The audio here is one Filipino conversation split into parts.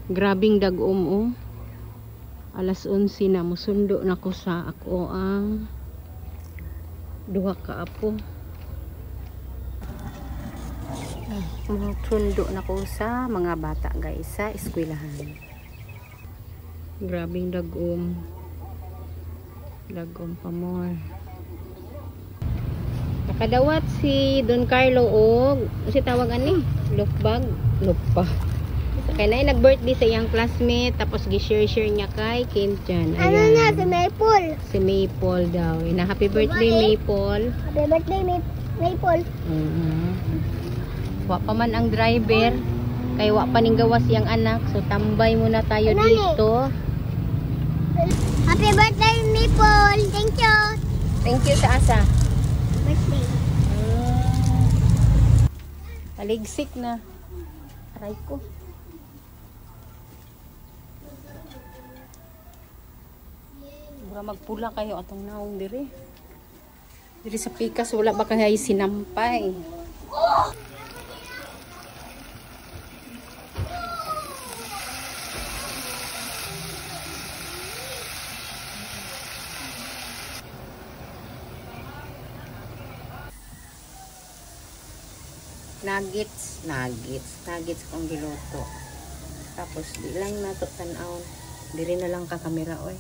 Grabing dagom oh. Alas 11 na musundo na ko sa ako ang duha ka apo. Musundo na ko sa mga bata guys sa eskwelahan. Grabing dagom. Dagom pa more. Nakadawat si Don Carlo og si tawag ani? Lupbag. Kaya na nag-birthday sa iyang classmate, tapos gi-share niya kay Kintjan. Ano na, si Maple. Si Maple daw. Na happy birthday, Maple. Happy birthday, Maple. Wa pa man ang driver. Kay wa pa ning gawas iyang anak. So, tambay muna tayo dito. Happy birthday, Maple. Thank you. Thank you sa asa. Birthday. Paligsik na. Aray ko. Magpula kayo atong naong diri. Diri sa pikas wala ba kaya sinampay. Nuggets kong giluto. Tapos di lang nato tan-aw. Diri na lang ka kamera oy.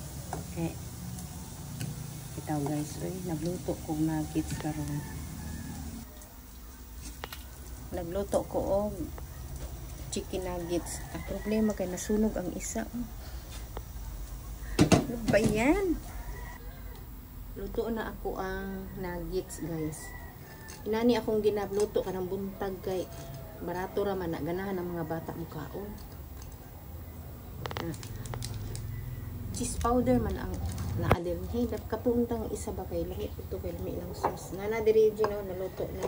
Itaw guys, nagluto ko nuggets karon. Nagluto ko og chicken nuggets. Ang problema kay nasunog ang isa. Ano ba yan? Luto na ako ang nuggets guys. Inani akong ginabluto kanang buntag kay barato ra man ganahan ng mga bata mukaon. Cheese powder man ang naadir. Hey, kapuntang isa ba kay lami ito kay lami lang sauce. Nana diri gino naluto na.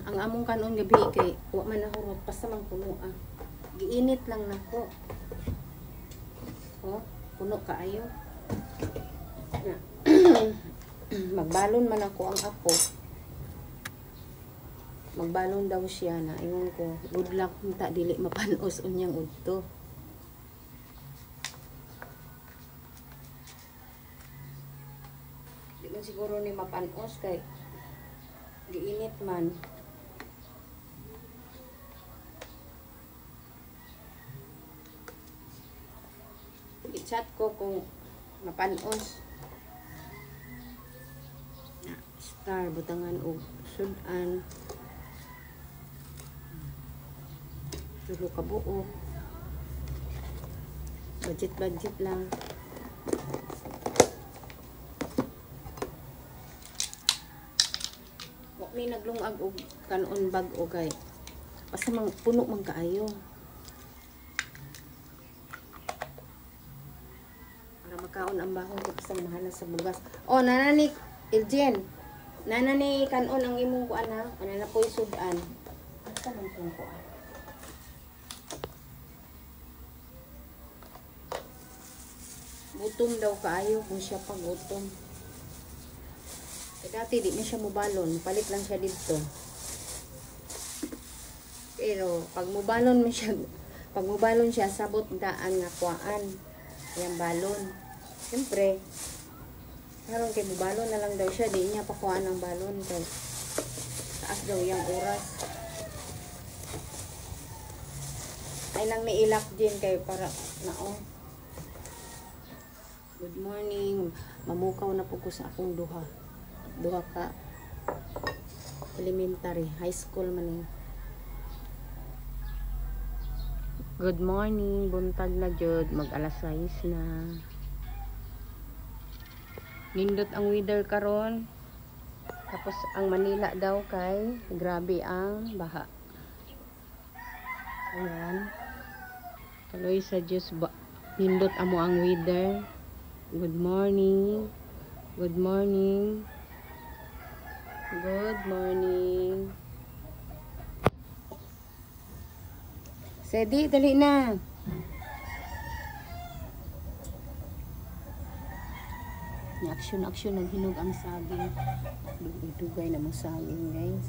Ang among kanon gabi kay wa man nahurot basta man puno ah. Giinit lang nako. Oh, puno kaayo. Magbalon man ako ang apo. Magbalon daw siya na ingon ko, good luck unta dili mapanos unyang udto. Siguro ni mapanos kay giinit man. I-chat ko kung mapanos. Star butangan og sudan. Tulo ka buo. Budget lang. Ni naglungag og kanon bag-o kay basta mang puno man kaayo para makaon ang bahon ko basta mahal sa bugas. Oh nana ni Eljen, nana ni kanon ang imong kuan ha, ana na poy sudan. Asa man tong kuan? Gutom daw kaayo kung siya pag gutom. Dati di na siya mubalon, palit lang siya dito. Pero pag mubalon siya, sabot daan nga kuan yang balon. Siyempre, karon kay mubalon na lang daw siya, di niya pa kuan ang balon kay taas daw yang oras. Ay lang niilak din kay para naon. Good morning. Mamukaw na po ko sa akong duha ka elementary, high school man eh. Good morning, buntag na jud, mag alas 6 na. Nindot ang weather karon. Tapos ang Manila daw kay grabe ang baha. Ayan. Kaloy sa Diyos ba nindot amo ang weather. Good morning. Good morning. Good morning. Sedi, dali na. Action naghinog ang saging. Dugay na mga saging, guys.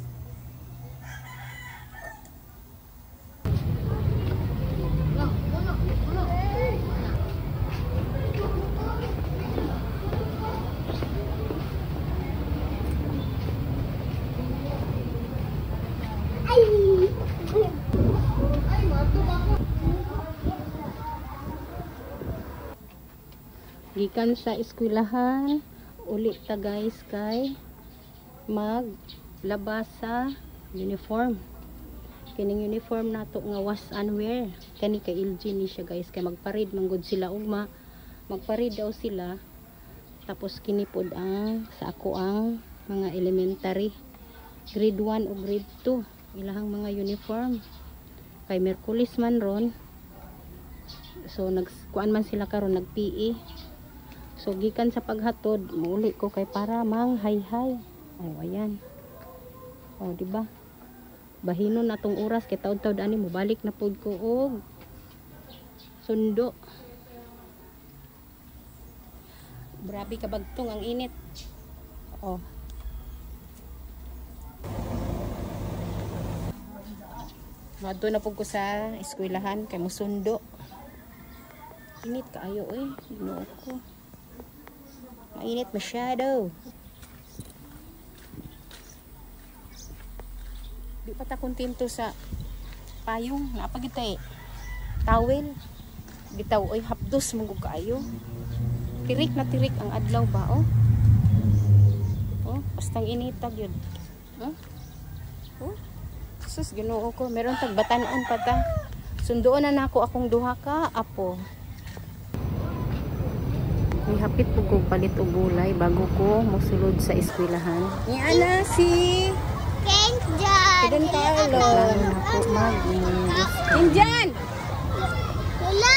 Gikan sa eskwelahan, uli ta guys kay maglabas sa uniform. Kining uniform nato nga wash and wear. Kani kay LG ni siya guys, kay magparid manggod sila ugma. Magparid daw sila. Tapos kini pod ang sa ako ang mga elementary grade 1 o grade 2 ilahang mga uniform. Kay Merkulis man ron. So nagkuan man sila karon nag-PE. So gikan sa paghatod, muli ko kay para mang hay-hay. Oh ayan. Oh di ba? Bahinon natong oras kay taud-taud ani mo balik na pod ko og sundo. Grabe ka bagtong ang init. Oh. Madto na pud ko sa eskwelahan kay mosundo. Init kaayo eh. Ginoo ko. Mainit masyado. Di pa ta kontento sa payong. Napagita eh. Towel. Bitaw oy hapdos mong kaayo. Tirik na tirik ang adlaw ba oh. Oh, bastang initag yun. Huh? Oh. Sus, Ginoo ko. Meron tag batanon pa ta. Sundoon na nako akong duha ka apo. May hapit po ko palit og gulay bago ko mosulod sa eskwelahan. Ni ana si Thanks, John. Kaden Carlo. Ako mag. Injan. Lola.